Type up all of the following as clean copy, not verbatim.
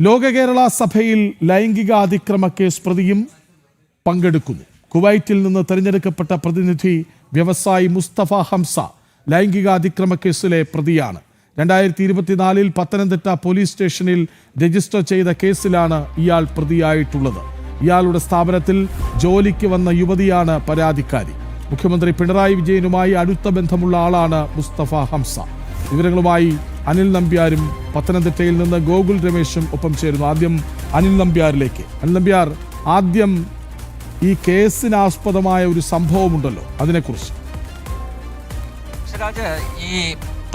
ലോക കേരള സഭയിൽ ലൈംഗിക അതിക്രമ കേസ് പ്രതിയും പങ്കെടുക്കുന്നു. കുവൈറ്റിൽ നിന്ന് തെരഞ്ഞെടുക്കപ്പെട്ട പ്രതിനിധി വ്യവസായി മുസ്തഫ ഹംസ ലൈംഗിക അതിക്രമ കേസിലെ പ്രതിയാണ്. 2024 പത്തനംതിട്ട പോലീസ് സ്റ്റേഷനിൽ രജിസ്റ്റർ ചെയ്ത കേസിലാണ് ഇയാൾ പ്രതിയായിട്ടുള്ളത്. ഇയാളുടെ സ്ഥാപനത്തിൽ ജോലിക്ക് വന്ന യുവതിയാണ് പരാതിക്കാരി. മുഖ്യമന്ത്രി പിണറായി വിജയനുമായി അടുത്ത ബന്ധമുള്ള ആളാണ് മുസ്തഫ ഹംസ. വിവരങ്ങളുമായി അനിൽ നമ്പ്യാരും പത്തനംതിട്ടയിൽ നിന്ന് ഗോകുൽ രമേശും ഒപ്പം ചേരുന്നു. ആദ്യം അനിൽ നമ്പ്യാരിലേക്ക്. അനിൽ നമ്പ്യാർ, ആദ്യം ഈ കേസിനാസ്പദമായ ഒരു സംഭവമുണ്ടല്ലോ, അതിനെക്കുറിച്ച്. ഈ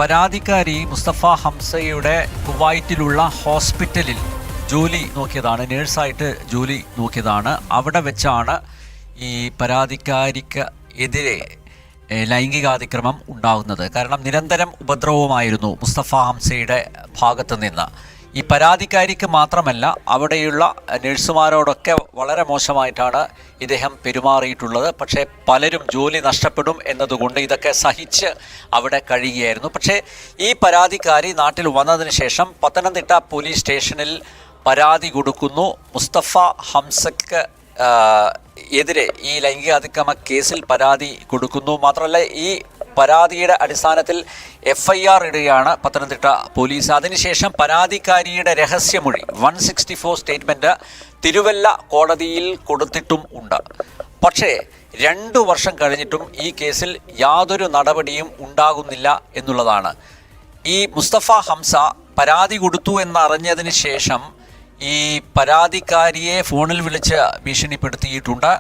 പരാതിക്കാരി മുസ്തഫ ഹംസയുടെ കുവൈറ്റിലുള്ള ഹോസ്പിറ്റലിൽ ജോലി നോക്കിയതാണ്, നേഴ്സായിട്ട് ജോലി നോക്കിയതാണ്. അവിടെ വെച്ചാണ് ഈ പരാതിക്കാരിക്ക് എതിരെ ലൈംഗികാതിക്രമം ഉണ്ടാകുന്നത്. കാരണം നിരന്തരം ഉപദ്രവമായിരുന്നു മുസ്തഫ ഹംസയുടെ ഭാഗത്ത് നിന്ന്. ഈ പരാതിക്കാരിക്ക് മാത്രമല്ല, അവിടെയുള്ള നഴ്സുമാരോടൊക്കെ വളരെ മോശമായിട്ടാണ് ഇദ്ദേഹം പെരുമാറിയിട്ടുള്ളത്. പക്ഷേ പലരും ജോലി നഷ്ടപ്പെടും എന്നതുകൊണ്ട് ഇതൊക്കെ സഹിച്ച് അവിടെ കഴിയുകയായിരുന്നു. പക്ഷേ ഈ പരാതിക്കാരി നാട്ടിൽ വന്നതിന് ശേഷം പത്തനംതിട്ട പോലീസ് സ്റ്റേഷനിൽ പരാതി കൊടുക്കുന്നു. മുസ്തഫ ഹംസക്ക് എതിരെ ഈ ലൈംഗികാതിക്രമ കേസിൽ പരാതി കൊടുക്കുന്നു. മാത്രമല്ല, ഈ പരാതിയുടെ അടിസ്ഥാനത്തിൽ FIR ഇടുകയാണ് പത്തനംതിട്ട പോലീസ്. അതിനുശേഷം പരാതിക്കാരിയുടെ രഹസ്യമൊഴി 164 സ്റ്റേറ്റ്മെൻറ്റ് തിരുവല്ല കോടതിയിൽ കൊടുത്തിട്ടും ഉണ്ട്. പക്ഷേ 2 വർഷം കഴിഞ്ഞിട്ടും ഈ കേസിൽ യാതൊരു നടപടിയും ഉണ്ടാകുന്നില്ല എന്നുള്ളതാണ്. ഈ മുസ്തഫ ഹംസ പരാതി കൊടുത്തു എന്നറിഞ്ഞതിന് ശേഷം ഈ പരാതിക്കാരിയെ ഫോണിൽ വിളിച്ച് ഭീഷണിപ്പെടുത്തിയിട്ടുണ്ട്.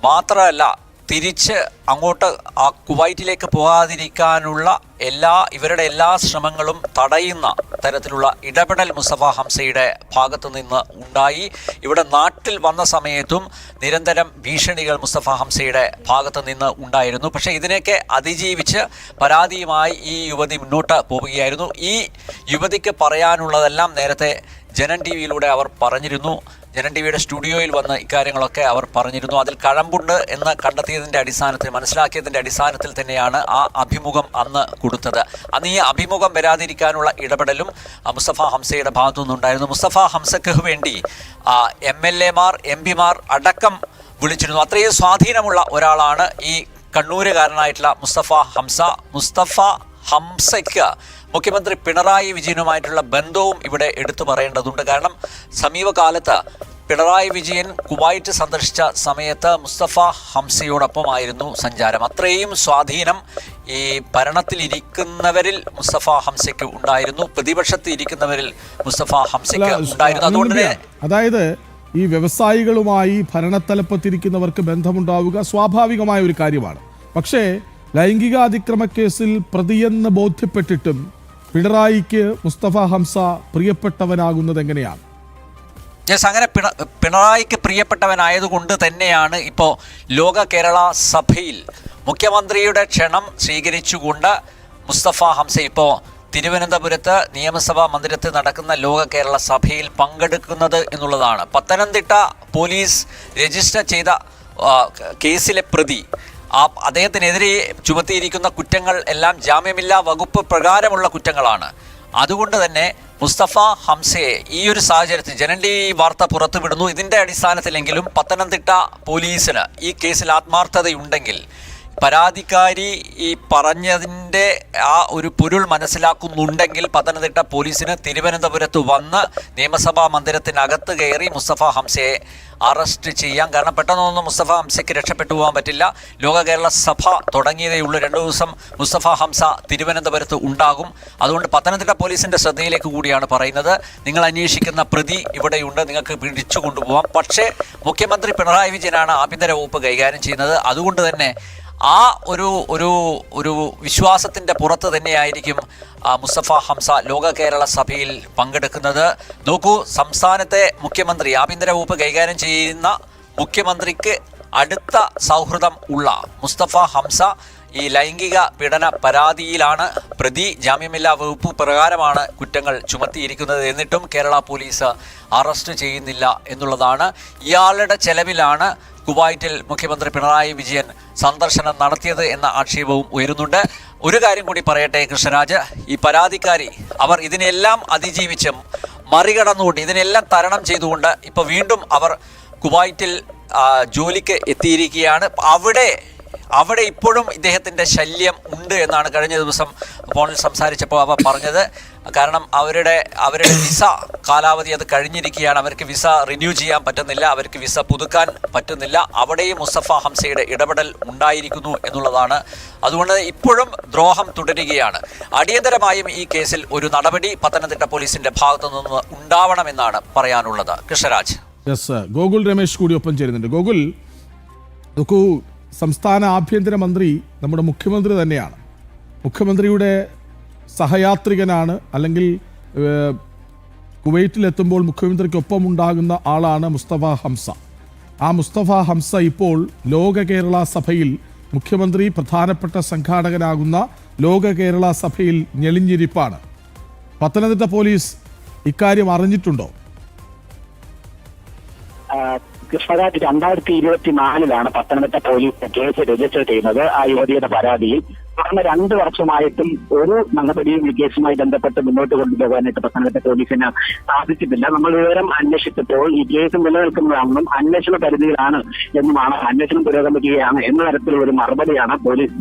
മാത്രമല്ല, തിരിച്ച് അങ്ങോട്ട് ആ കുവൈറ്റിലേക്ക് പോകാതിരിക്കാനുള്ള ഇവരുടെ എല്ലാ ശ്രമങ്ങളും തടയുന്ന തരത്തിലുള്ള ഇടപെടൽ മുസ്തഫ ഹംസയുടെ ഭാഗത്തു നിന്ന് ഉണ്ടായി. ഇവിടെ നാട്ടിൽ വന്ന സമയത്തും നിരന്തരം ഭീഷണികൾ മുസ്തഫ ഹംസയുടെ ഭാഗത്തു നിന്ന് ഉണ്ടായിരുന്നു. പക്ഷേ ഇതിനെയൊക്കെ അതിജീവിച്ച് പരാതിയുമായി ഈ യുവതി മുന്നോട്ട് പോവുകയായിരുന്നു. ഈ യുവതിക്ക് പറയാനുള്ളതെല്ലാം നേരത്തെ ജനൻ ടി വിയിലൂടെ അവർ പറഞ്ഞിരുന്നു. ജനൻ ടി വിയുടെ സ്റ്റുഡിയോയിൽ വന്ന് ഇക്കാര്യങ്ങളൊക്കെ അവർ പറഞ്ഞിരുന്നു. അതിൽ കഴമ്പുണ്ട് എന്ന് കണ്ടെത്തിയതിൻ്റെ അടിസ്ഥാനത്തിൽ, മനസ്സിലാക്കിയതിൻ്റെ അടിസ്ഥാനത്തിൽ തന്നെയാണ് ആ അഭിമുഖം അന്ന് കൊടുത്തത്. അന്ന് ഈ അഭിമുഖം വരാതിരിക്കാനുള്ള ഇടപെടലും മുസ്തഫ ഹംസയുടെ ഭാഗത്തു നിന്നുണ്ടായിരുന്നു. മുസ്തഫ ഹംസയ്ക്ക് വേണ്ടി MLA-മാർ MP-മാർ അടക്കം വിളിച്ചിരുന്നു. അത്രയും സ്വാധീനമുള്ള ഒരാളാണ് ഈ കണ്ണൂരുകാരനായിട്ടുള്ള മുസ്തഫ ഹംസ. മുസ്തഫ ഹംസയ്ക്ക് മുഖ്യമന്ത്രി പിണറായി വിജയനുമായിട്ടുള്ള ബന്ധവും ഇവിടെ എടുത്തു പറയേണ്ടതുണ്ട്. കാരണം സമീപകാലത്ത് പിണറായി വിജയൻ കുവൈറ്റ് സന്ദർശിച്ച സമയത്ത് മുസ്തഫ ഹംസയോടൊപ്പമായിരുന്നു സഞ്ചാരം. അത്രയും സ്വാധീനം ഈ ഭരണത്തിലിരിക്കുന്നവരിൽ മുസ്തഫ ഹംസയ്ക്ക് ഉണ്ടായിരുന്നു, പ്രതിപക്ഷത്ത് ഇരിക്കുന്നവരിൽ മുസ്തഫ ഹംസയ്ക്ക് ഉണ്ടായിരുന്നു. അതുകൊണ്ട് അതായത് ഈ വ്യവസായികളുമായി ഭരണത്തലപ്പത്തിരിക്കുന്നവർക്ക് ബന്ധമുണ്ടാവുക സ്വാഭാവികമായ ഒരു കാര്യമാണ്. പക്ഷേ ലൈംഗികാതിക്രമ കേസിൽ പ്രതിയെന്ന് ബോധ്യപ്പെട്ടിട്ടും പിണറായിക്ക് മുസ്തഫ ഹംസ പ്രിയപ്പെട്ടവനാകുന്നത് എങ്ങനെയാണ്? അങ്ങനെ പിണറായിക്ക് പ്രിയപ്പെട്ടവനായതുകൊണ്ട് തന്നെയാണ് ഇപ്പോൾ ലോക കേരള സഭയിൽ മുഖ്യമന്ത്രിയുടെ ക്ഷണം സ്വീകരിച്ചുകൊണ്ട് മുസ്തഫ ഹംസ ഇപ്പോൾ തിരുവനന്തപുരത്ത് നിയമസഭാ മന്ദിരത്തിൽ നടക്കുന്ന ലോക കേരള സഭയിൽ പങ്കെടുക്കുന്നത് എന്നുള്ളതാണ്. പത്തനംതിട്ട പോലീസ് രജിസ്റ്റർ ചെയ്ത കേസിലെ പ്രതി, അദ്ദേഹത്തിനെതിരെ ചുമത്തിയിരിക്കുന്ന കുറ്റങ്ങൾ എല്ലാം ജാമ്യമില്ലാ വകുപ്പ് പ്രകാരമുള്ള കുറ്റങ്ങളാണ്. അതുകൊണ്ട് തന്നെ മുസ്തഫ ഹംസയെ ഈ ഒരു സാഹചര്യത്തിൽ ജനൻ ടി വി വാർത്ത പുറത്തുവിടുന്നു. ഇതിൻ്റെ അടിസ്ഥാനത്തിലെങ്കിലും പത്തനംതിട്ട പോലീസിന് ഈ കേസിൽ ആത്മാർത്ഥതയുണ്ടെങ്കിൽ, പരാതിക്കാരി ഈ പറഞ്ഞതിൻ്റെ ആ ഒരു പൊരുൾ മനസ്സിലാക്കുന്നുണ്ടെങ്കിൽ പത്തനംതിട്ട പോലീസിന് തിരുവനന്തപുരത്ത് വന്ന് നിയമസഭാ മന്ദിരത്തിനകത്ത് കയറി മുസ്തഫ ഹംസയെ അറസ്റ്റ് ചെയ്യാം. കാരണം പെട്ടെന്നൊന്നും മുസ്തഫ ഹംസയ്ക്ക് രക്ഷപ്പെട്ടു പോകാൻ പറ്റില്ല. ലോക കേരള സഭ തുടങ്ങിയതേ ഉള്ളൂ. 2 ദിവസം മുസ്തഫ ഹംസ തിരുവനന്തപുരത്ത് ഉണ്ടാകും. അതുകൊണ്ട് പത്തനംതിട്ട പോലീസിൻ്റെ ശ്രദ്ധയിലേക്ക് കൂടിയാണ് പറയുന്നത്, നിങ്ങൾ അന്വേഷിക്കുന്ന പ്രതി ഇവിടെയുണ്ട്, നിങ്ങൾക്ക് പിടിച്ചു കൊണ്ടുപോകാം. പക്ഷേ മുഖ്യമന്ത്രി പിണറായി വിജയനാണ് ആഭ്യന്തര വകുപ്പ് കൈകാര്യം ചെയ്യുന്നത്. അതുകൊണ്ട് തന്നെ ആ ഒരു വിശ്വാസത്തിൻ്റെ പുറത്ത് തന്നെയായിരിക്കും മുസ്തഫ ഹംസ ലോക കേരള സഭയിൽ പങ്കെടുക്കുന്നത്. നോക്കൂ, സംസ്ഥാനത്തെ മുഖ്യമന്ത്രി, ആഭ്യന്തര വകുപ്പ് കൈകാര്യം ചെയ്യുന്ന മുഖ്യമന്ത്രിക്ക് അടുത്ത സൗഹൃദം ഉള്ള മുസ്തഫ ഹംസ ഈ ലൈംഗിക പീഡന പരാതിയിലാണ് പ്രതി. ജാമ്യമില്ലാ വകുപ്പ് പ്രകാരമാണ് കുറ്റങ്ങൾ ചുമത്തിയിരിക്കുന്നത്. എന്നിട്ടും കേരള പോലീസ് അറസ്റ്റ് ചെയ്യുന്നില്ല എന്നുള്ളതാണ്. ഇയാളുടെ ചെലവിലാണ് കുവൈറ്റിൽ മുഖ്യമന്ത്രി പിണറായി വിജയൻ സന്ദർശനം നടത്തിയത് എന്ന ആക്ഷേപവും ഉയരുന്നുണ്ട്. ഒരു കാര്യം കൂടി പറയട്ടെ കൃഷ്ണരാജ്, ഈ പരാതിക്കാരി അവർ ഇതിനെല്ലാം അതിജീവിച്ചും മറികടന്നുകൊണ്ട് ഇതിനെല്ലാം തരണം ചെയ്തുകൊണ്ട് ഇപ്പോൾ വീണ്ടും അവർ കുവൈറ്റിൽ ജോലിക്ക് എത്തിയിരിക്കുകയാണ്. അവിടെ ഇപ്പോഴും ഇദ്ദേഹത്തിൻ്റെ ശല്യം ഉണ്ട് എന്നാണ് കഴിഞ്ഞ ദിവസം ഫോണിൽ സംസാരിച്ചപ്പോൾ അവർ പറഞ്ഞത്. കാരണം അവരുടെ വിസ കാലാവധി അത് കഴിഞ്ഞിരിക്കുകയാണ്. അവർക്ക് വിസ റിന്യൂ ചെയ്യാൻ പറ്റുന്നില്ല, അവർക്ക് വിസ പുതുക്കാൻ പറ്റുന്നില്ല. അവിടെയും മുസ്തഫ ഹംസയുടെ ഇടപെടൽ ഉണ്ടായിരിക്കുന്നു എന്നുള്ളതാണ്. അതുകൊണ്ട് ഇപ്പോഴും ദ്രോഹം തുടരുകയാണ്. അടിയന്തരമായും ഈ കേസിൽ ഒരു നടപടി പത്തനംതിട്ട പോലീസിന്റെ ഭാഗത്തു നിന്ന് ഉണ്ടാവണമെന്നാണ് പറയാനുള്ളത്. കൃഷ്ണരാജ്. ഗോകുൽ രമേശ് കൂടി ഒപ്പം ചേരുന്നുണ്ട്. ഗോകുൽ, നോക്കൂ, സംസ്ഥാന ആഭ്യന്തരമന്ത്രി നമ്മുടെ മുഖ്യമന്ത്രി തന്നെയാണ്. മുഖ്യമന്ത്രിയുടെ സഹയാത്രികനാണ്, അല്ലെങ്കിൽ കുവൈറ്റിലെത്തുമ്പോൾ മുഖ്യമന്ത്രിക്കൊപ്പം ഉണ്ടാകുന്ന ആളാണ് മുസ്തഫ ഹംസ. ആ മുസ്തഫ ഹംസ ഇപ്പോൾ ലോക കേരള സഭയിൽ മുഖ്യമന്ത്രി പ്രധാനപ്പെട്ട സംഘാടകനാകുന്ന ലോക കേരള സഭയിൽ ഞെളിഞ്ഞിരിപ്പാണ്. പത്തനംതിട്ട പോലീസ് ഇക്കാര്യം അറിഞ്ഞിട്ടുണ്ടോ? Krishnaraj, 2024 Pathanamthitta police case register ചെയ്യുന്നത് ആ യുവതിയുടെ പരാതിയിൽ. തുടർന്ന് 2 വർഷമായിട്ടും ഒരു നടപടിയും ഈ കേസുമായി ബന്ധപ്പെട്ട് മുന്നോട്ട് കൊണ്ടുപോകാനായിട്ട് പത്തനംതിട്ട പോലീസിന് സാധിച്ചിട്ടില്ല. നമ്മൾ വിവരം അന്വേഷിച്ചപ്പോൾ ഈ കേസ് നിലനിൽക്കുന്നതാണെന്നും അന്വേഷണ പരിധിയിലാണ് എന്നുമാണ്, അന്വേഷണം പുരോഗമിക്കുകയാണ് എന്ന തരത്തിലുള്ള ഒരു മറുപടിയാണ് പോലീസ്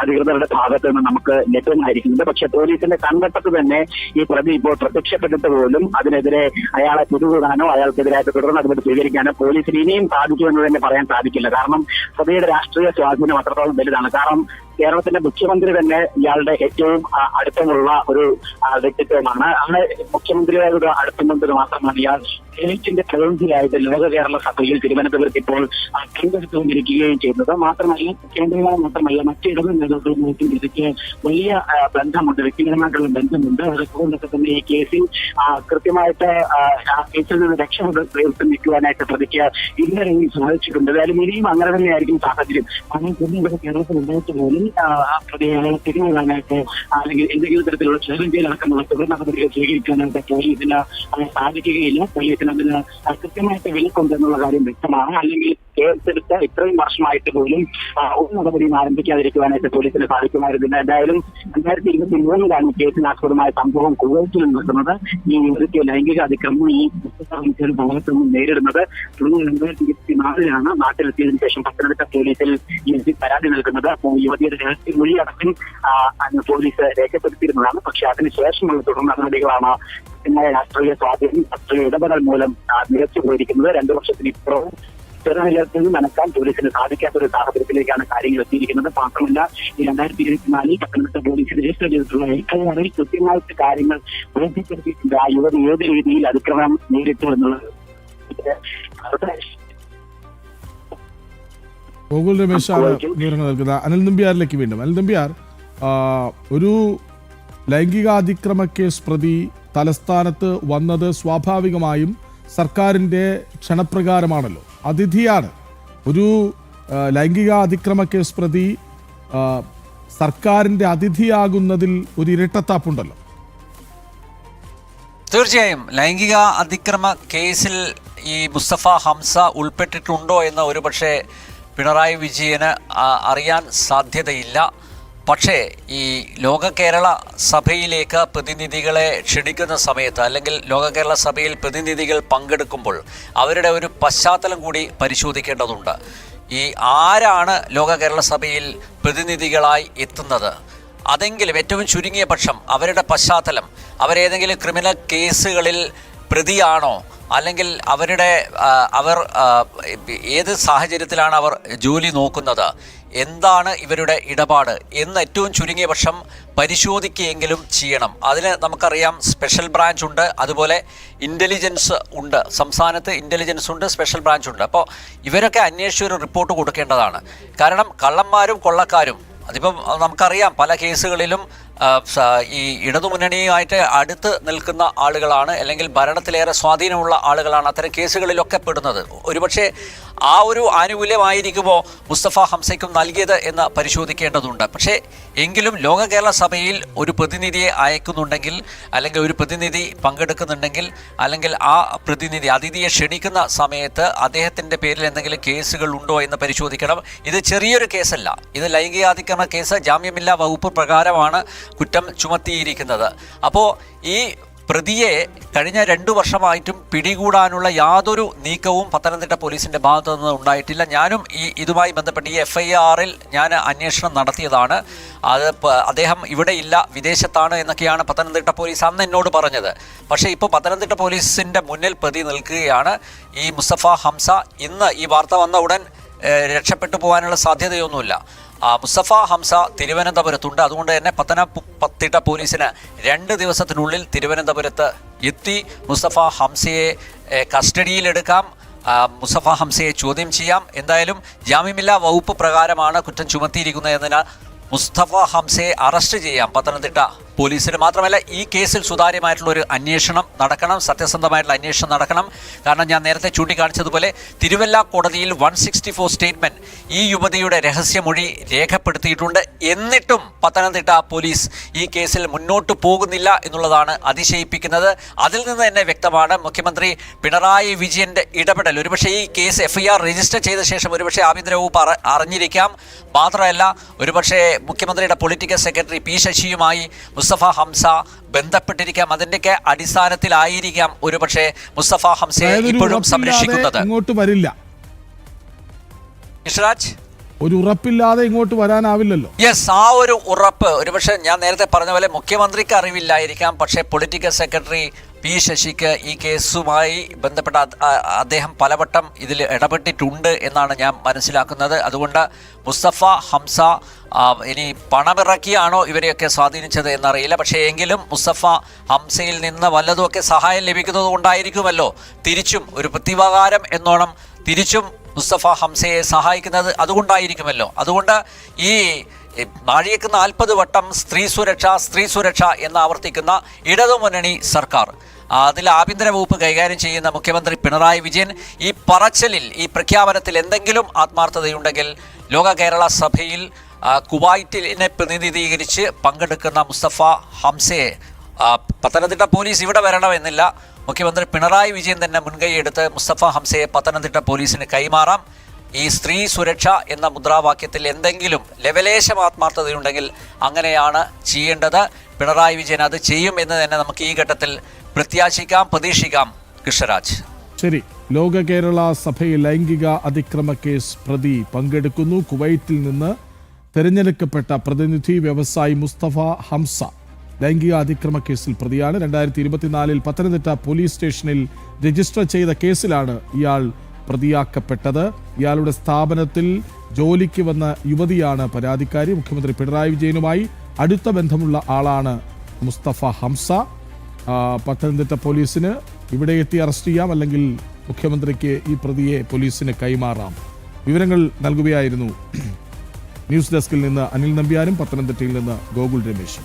അധികൃതരുടെ ഭാഗത്ത് നിന്ന് നമുക്ക് ലഭ്യമായിരിക്കുന്നത്. പക്ഷെ പോലീസിന്റെ കണ്ടെത്തത്ത് തന്നെ ഈ പ്രതി ഇപ്പോൾ പ്രത്യക്ഷപ്പെട്ടിട്ട് പോലും അതിനെതിരെ അയാളെ പിടികൂടാനോ അയാൾക്കെതിരായിട്ട് തുടർ നടപടി സ്വീകരിക്കാനോ പോലീസിന് ഇനിയും സാധിക്കുമെന്ന് തന്നെ പറയാൻ സാധിക്കില്ല. കാരണം പ്രതിയുടെ രാഷ്ട്രീയ സ്വാധീനം അത്രത്തോളം വലുതാണ്. കാരണം കേരളത്തിന്റെ മുഖ്യമന്ത്രി തന്നെ ഇയാളുടെ ഏറ്റവും അടുപ്പമുള്ള ഒരു വ്യക്തിത്വമാണ്. അങ്ങനെ മുഖ്യമന്ത്രിയുടെ അടുപ്പം കൊണ്ട് മാത്രമാണ് ഇയാൾ കേസിന്റെ പ്രതിനിധിയായിട്ട് ലോക കേരള സഭയിൽ തിരുവനന്തപുരത്ത് ഇപ്പോൾ പങ്കെടുത്തുകൊണ്ടിരിക്കുകയും ചെയ്യുന്നത്. മാത്രമല്ല മുഖ്യമന്ത്രിമാർ മാത്രമല്ല മറ്റു ഇടത് നേതാക്കളുമായിട്ടും ഇതിക്ക് വലിയ ബന്ധമുണ്ട്, വ്യക്തിപരമായിട്ടുള്ള ബന്ധമുണ്ട്. അതുകൊണ്ടൊക്കെ തന്നെ ഈ കേസിൽ കൃത്യമായിട്ട് ആ കേസിൽ നിന്ന് രക്ഷപ്പെട്ട് നിൽക്കുവാനായിട്ട് പ്രതിക്ക് ഇന്നലെ സാധിച്ചിട്ടുണ്ട്. ഏതായാലും ഇനിയും അങ്ങനെ തന്നെയായിരിക്കും സാഹചര്യം. അങ്ങനെ ഇവിടെ കേരളത്തിൽ ഉണ്ടായിട്ട് പോലും ആ പ്രതിയെ തിരിഞ്ഞുവിടാനായിട്ട് അല്ലെങ്കിൽ എന്തെങ്കിലും തരത്തിലുള്ള ചോദ്യം ചെയ്യലടക്കമുള്ള തുടർ നടപടികൾ സ്വീകരിക്കാനായിട്ട് പോലീസിന് സാധിക്കുകയില്ല. പോലീസിന് അതിന് കൃത്യമായിട്ട് വിലക്കൊണ്ടെന്നുള്ള കാര്യം വ്യക്തമാണ്. അല്ലെങ്കിൽ കേസെടുത്ത ഇത്രയും വർഷമായിട്ട് പോലും ഒരു നടപടിയും ആരംഭിക്കാതിരിക്കുവാനായിട്ട് പോലീസിന് സാധിക്കുമായിരുന്നില്ല. എന്തായാലും 2023 കേസിനാസ്പദമായ സംഭവം കുവൈറ്റിൽ നടക്കുന്നത്. ഈ യുവതിക്ക് ലൈംഗിക അതിക്രമം ഈ ഭാഗത്തു നിന്നും നേരിടുന്നത്. തുടർന്ന് 2024 നാട്ടിലെത്തിയതിനു ശേഷം പത്തനംതിട്ട പോലീസിൽ യുവതി പരാതി നൽകുന്നത്. അപ്പോൾ യുവതിയുടെ മൊഴി അടക്കം പോലീസ് രേഖപ്പെടുത്തിയിരുന്നതാണ്. പക്ഷെ അതിനുശേഷമുള്ള തുടർ നടപടികളാണ് രാഷ്ട്രീയ സ്വാധീനം, രാഷ്ട്രീയ ഇടപെടൽ മൂലം നിരച്ചു പോയിരിക്കുന്നത്. 2 വർഷത്തിന് ഇപ്പുറവും ചെറുനിലത്തിൽ നിന്ന് മനക്കാൻ പോലീസിന് സാധിക്കാത്ത ഒരു സാഹചര്യത്തിലേക്കാണ് കാര്യങ്ങൾ എത്തിയിരിക്കുന്നത്. മാത്രമല്ല ഈ 2024 പത്തനംതിട്ട പോലീസ് രജിസ്റ്റർ ചെയ്തിട്ടുള്ള ഏക്കറിൽ കൃത്യമായിട്ട് കാര്യങ്ങൾ ബോധ്യപ്പെടുത്തിയിട്ടുണ്ട്. ആ യുവതി ഏത് രീതിയിൽ അതിക്രമം നേരിട്ടു എന്നുള്ളത്. ഗോകുൽ രമേശാണ് വിവരങ്ങൾ നൽകുന്നത്. അനിൽ നമ്പ്യാരിലേക്ക് വീണ്ടും. അനിൽ നമ്പ്യാർ, ഒരു ലൈംഗികാതിക്രമ കേസ് പ്രതി തലസ്ഥാനത്ത് വന്നത് സ്വാഭാവികമായും സർക്കാരിൻ്റെ ക്ഷണപ്രകാരമാണല്ലോ, അതിഥിയാണ്. ഒരു ലൈംഗികാതിക്രമ കേസ് പ്രതി സർക്കാരിൻ്റെ അതിഥിയാകുന്നതിൽ ഒരു ഇരട്ടത്താപ്പുണ്ടല്ലോ. തീർച്ചയായും ലൈംഗിക അതിക്രമ കേസിൽ ഈ മുസ്തഫ ഹംസ ഉൾപ്പെട്ടിട്ടുണ്ടോ എന്ന് ഒരുപക്ഷെ പിണറായി വിജയന് അറിയാൻ സാധ്യതയില്ല. പക്ഷേ ഈ ലോക കേരള സഭയിലേക്ക് പ്രതിനിധികളെ ക്ഷണിക്കുന്ന സമയത്ത്, അല്ലെങ്കിൽ ലോക കേരള സഭയിൽ പ്രതിനിധികൾ പങ്കെടുക്കുമ്പോൾ അവരുടെ ഒരു പശ്ചാത്തലം കൂടി പരിശോധിക്കേണ്ടതുണ്ട്. ഈ ആരാണ് ലോക കേരള സഭയിൽ പ്രതിനിധികളായി എത്തുന്നത്, അതെങ്കിലും ഏറ്റവും ചുരുങ്ങിയ പക്ഷം അവരുടെ പശ്ചാത്തലം, അവരേതെങ്കിലും ക്രിമിനൽ കേസുകളിൽ പ്രതിയാണോ, അല്ലെങ്കിൽ അവർ ഏത് സാഹചര്യത്തിലാണ് അവർ ജോലി നോക്കുന്നത്, എന്താണ് ഇവരുടെ ഇടപാട് എന്ന് ഏറ്റവും ചുരുങ്ങിയ പക്ഷം പരിശോധിക്കുകയെങ്കിലും ചെയ്യണം. അതിന് നമുക്കറിയാം സ്പെഷ്യൽ ബ്രാഞ്ച് ഉണ്ട്, അതുപോലെ ഇൻ്റലിജൻസ് ഉണ്ട്. സംസ്ഥാനത്ത് ഇൻ്റലിജൻസ് ഉണ്ട്, സ്പെഷ്യൽ ബ്രാഞ്ച് ഉണ്ട്. അപ്പോൾ ഇവരൊക്കെ അന്വേഷിച്ച് ഒരു റിപ്പോർട്ട് കൊടുക്കേണ്ടതാണ്. കാരണം കള്ളന്മാരും കൊള്ളക്കാരും അതിപ്പം നമുക്കറിയാം പല കേസുകളിലും ഈ ഇടതുമുന്നണിയുമായിട്ട് അടുത്ത് നിൽക്കുന്ന ആളുകളാണ്, അല്ലെങ്കിൽ ഭരണത്തിലേറെ സ്വാധീനമുള്ള ആളുകളാണ് അത്തരം കേസുകളിലൊക്കെ പെടുന്നത്. ഒരുപക്ഷെ ആ ഒരു ആനുകൂല്യമായിരിക്കുമോ മുസ്തഫ ഹംസയ്ക്കും നൽകിയത് എന്ന് പരിശോധിക്കേണ്ടതുണ്ട്. പക്ഷേ എങ്കിലും ലോക കേരള സഭയിൽ ഒരു പ്രതിനിധിയെ അയക്കുന്നുണ്ടെങ്കിൽ, അല്ലെങ്കിൽ ഒരു പ്രതിനിധി പങ്കെടുക്കുന്നുണ്ടെങ്കിൽ, അല്ലെങ്കിൽ ആ പ്രതിനിധി അതിഥിയെ ക്ഷണിക്കുന്ന സമയത്ത് അദ്ദേഹത്തിൻ്റെ പേരിൽ എന്തെങ്കിലും കേസുകൾ ഉണ്ടോ എന്ന് പരിശോധിക്കണം. ഇത് ചെറിയൊരു കേസല്ല, ഇത് ലൈംഗികാതിക്രമ കേസ് ജാമ്യമില്ലാ വകുപ്പ് പ്രകാരമാണ് കുറ്റം ചുമത്തിയിരിക്കുന്നത്. അപ്പോൾ ഈ പ്രതിയെ കഴിഞ്ഞ 2 വർഷമായിട്ടും പിടികൂടാനുള്ള യാതൊരു നീക്കവും പത്തനംതിട്ട പോലീസിന്റെ ഭാഗത്തു നിന്ന് ഉണ്ടായിട്ടില്ല. ഞാനും ഇതുമായി ബന്ധപ്പെട്ട് ഈ FIR-ൽ ഞാൻ അന്വേഷണം നടത്തിയതാണ്. അദ്ദേഹം ഇവിടെ ഇല്ല, വിദേശത്താണ് എന്നൊക്കെയാണ് പത്തനംതിട്ട പോലീസ് അന്ന് എന്നോട് പറഞ്ഞത്. പക്ഷേ ഇപ്പോൾ പത്തനംതിട്ട പോലീസിന്റെ മുന്നിൽ പ്രതി നിൽക്കുകയാണ് ഈ മുസ്തഫ ഹംസ. ഇന്ന് ഈ വാർത്ത വന്ന ഉടൻ രക്ഷപ്പെട്ടു പോകാനുള്ള സാധ്യതയൊന്നുമില്ല. മുസ്തഫ ഹംസ തിരുവനന്തപുരത്തുണ്ട്. അതുകൊണ്ട് തന്നെ പത്തനംതിട്ട പോലീസിന് 2 ദിവസത്തിനുള്ളിൽ തിരുവനന്തപുരത്ത് എത്തി മുസ്തഫ ഹംസയെ കസ്റ്റഡിയിലെടുക്കാം, മുസ്തഫ ഹംസയെ ചോദ്യം ചെയ്യാം. എന്തായാലും ജാമ്യമില്ലാ വകുപ്പ് പ്രകാരമാണ് കുറ്റം ചുമത്തിയിരിക്കുന്നതെന്നതിനാൽ മുസ്തഫ ഹംസയെ അറസ്റ്റ് ചെയ്യാം പത്തനംതിട്ട പോലീസിന്. മാത്രമല്ല ഈ കേസിൽ സുതാര്യമായിട്ടുള്ളൊരു അന്വേഷണം നടക്കണം, സത്യസന്ധമായിട്ടുള്ള അന്വേഷണം നടക്കണം. കാരണം ഞാൻ നേരത്തെ ചൂണ്ടിക്കാണിച്ചതുപോലെ തിരുവല്ല കോടതിയിൽ 164 സ്റ്റേറ്റ്മെൻറ്റ് ഈ യുവതിയുടെ രഹസ്യമൊഴി രേഖപ്പെടുത്തിയിട്ടുണ്ട്. എന്നിട്ടും പത്തനംതിട്ട പോലീസ് ഈ കേസിൽ മുന്നോട്ട് പോകുന്നില്ല എന്നുള്ളതാണ് അതിശയിപ്പിക്കുന്നത്. അതിൽ നിന്ന് തന്നെ വ്യക്തമാണ് മുഖ്യമന്ത്രി പിണറായി വിജയൻ്റെ ഇടപെടൽ. ഒരുപക്ഷെ ഈ കേസ് FIR രജിസ്റ്റർ ചെയ്ത ശേഷം ഒരുപക്ഷെ ആഭ്യന്തര വകുപ്പ് അറിഞ്ഞിരിക്കാം. മാത്രമല്ല ഒരുപക്ഷെ മുഖ്യമന്ത്രിയുടെ പൊളിറ്റിക്കൽ സെക്രട്ടറി P ശശിയുമായി മുസ്തഫ ഹംസ ബന്ധപ്പെട്ടിരിക്കാം. അതിൻ്റെയൊക്കെ അടിസ്ഥാനത്തിലായിരിക്കാം ഒരുപക്ഷെ മുസ്തഫ ഹംസയെ ഇപ്പോഴും സംരക്ഷിക്കുന്നത്. ഇങ്ങോട്ട് വരില്ല ഇഷ്രാജ്, ഒരു ഉറപ്പില്ലാതെ ഇങ്ങോട്ട് വരാനാവില്ലല്ലോ. യെസ്, ആ ഒരു ഉറപ്പ് ഒരുപക്ഷെ ഞാൻ നേരത്തെ പറഞ്ഞ പോലെ മുഖ്യമന്ത്രിക്ക് അറിവില്ലായിരിക്കാം. പക്ഷേ പൊളിറ്റിക്കൽ സെക്രട്ടറി P ശശിക്ക് ഈ കേസുമായി ബന്ധപ്പെട്ട അദ്ദേഹം പലവട്ടം ഇതിൽ ഇടപെട്ടിട്ടുണ്ട് എന്നാണ് ഞാൻ മനസ്സിലാക്കുന്നത്. അതുകൊണ്ട് മുസ്തഫ ഹംസ ഇനി പണമിറക്കിയാണോ ഇവരെയൊക്കെ സ്വാധീനിച്ചത് എന്നറിയില്ല. പക്ഷേ എങ്കിലും മുസ്തഫ ഹംസയിൽ നിന്ന് വല്ലതുമൊക്കെ സഹായം ലഭിക്കുന്നത് കൊണ്ടായിരിക്കുമല്ലോ തിരിച്ചും ഒരു പ്രത്യുപകാരം എന്നോണം തിരിച്ചും മുസ്തഫ ഹംസയെ സഹായിക്കുന്നത് അതുകൊണ്ടായിരിക്കുമല്ലോ. അതുകൊണ്ട് ഈ നാഴികക്ക് 40 വട്ടം സ്ത്രീ സുരക്ഷ എന്ന് ആവർത്തിക്കുന്ന ഇടതുമുന്നണി സർക്കാർ, അതിൽ ആഭ്യന്തര വകുപ്പ് കൈകാര്യം ചെയ്യുന്ന മുഖ്യമന്ത്രി പിണറായി വിജയൻ ഈ പറച്ചിലിൽ, ഈ പ്രഖ്യാപനത്തിൽ എന്തെങ്കിലും ആത്മാർത്ഥതയുണ്ടെങ്കിൽ ലോക കേരള സഭയിൽ കുവൈറ്റിനെ പ്രതിനിധീകരിച്ച് പങ്കെടുക്കുന്ന മുസ്തഫ ഹംസയെ പത്തനംതിട്ട പോലീസ് ഇവിടെ വരണമെന്നില്ല. മുഖ്യമന്ത്രി പിണറായി വിജയൻ തന്നെ മുൻകൈയെടുത്ത് മുസ്തഫ ഹംസയെ പത്തനംതിട്ട പോലീസിന് കൈമാറാം. ഈ സ്ത്രീ സുരക്ഷ എന്ന മുദ്രാവാക്യത്തിൽ എന്തെങ്കിലും ലെവലേശം ആത്മാർത്ഥതയുണ്ടെങ്കിൽ അങ്ങനെയാണ് ചെയ്യേണ്ടത്. പിണറായി വിജയൻ അത് ചെയ്യും എന്ന് തന്നെ നമുക്ക് ഈ ഘട്ടത്തിൽ പ്രതീക്ഷിക്കാം. കൃഷ്ണരാജ്, ശരി. ലോക കേരള സഭയിൽ ലൈംഗിക അതിക്രമ കേസ് പ്രതി പങ്കെടുക്കുന്നു. കുവൈറ്റിൽ നിന്ന് തെരഞ്ഞെടുക്കപ്പെട്ട പ്രതിനിധി വ്യവസായി മുസ്തഫ ഹംസ ലൈംഗിക അതിക്രമ കേസിൽ പ്രതിയാണ്. 2024 പത്തനംതിട്ട പോലീസ് സ്റ്റേഷനിൽ രജിസ്റ്റർ ചെയ്ത കേസിലാണ് ഇയാൾ പ്രതിയാക്കപ്പെട്ടത്. ഇയാളുടെ സ്ഥാപനത്തിൽ ജോലിക്ക് വന്ന യുവതിയാണ് പരാതിക്കാരി. മുഖ്യമന്ത്രി പിണറായി വിജയനുമായി അടുത്ത ബന്ധമുള്ള ആളാണ് മുസ്തഫ ഹംസ. പത്തനംതിട്ട പോലീസിന് ഇവിടെ എത്തി അറസ്റ്റ് ചെയ്യാം, അല്ലെങ്കിൽ മുഖ്യമന്ത്രിക്ക് ഈ പ്രതിയെ പോലീസിന് കൈമാറാം. വിവരങ്ങൾ നൽകുകയായിരുന്നു ന്യൂസ് ഡെസ്കിൽ നിന്ന് അനിൽ നമ്പ്യാരും പത്തനംതിട്ടയിൽ നിന്ന് ഗോകുൽ രമേശും.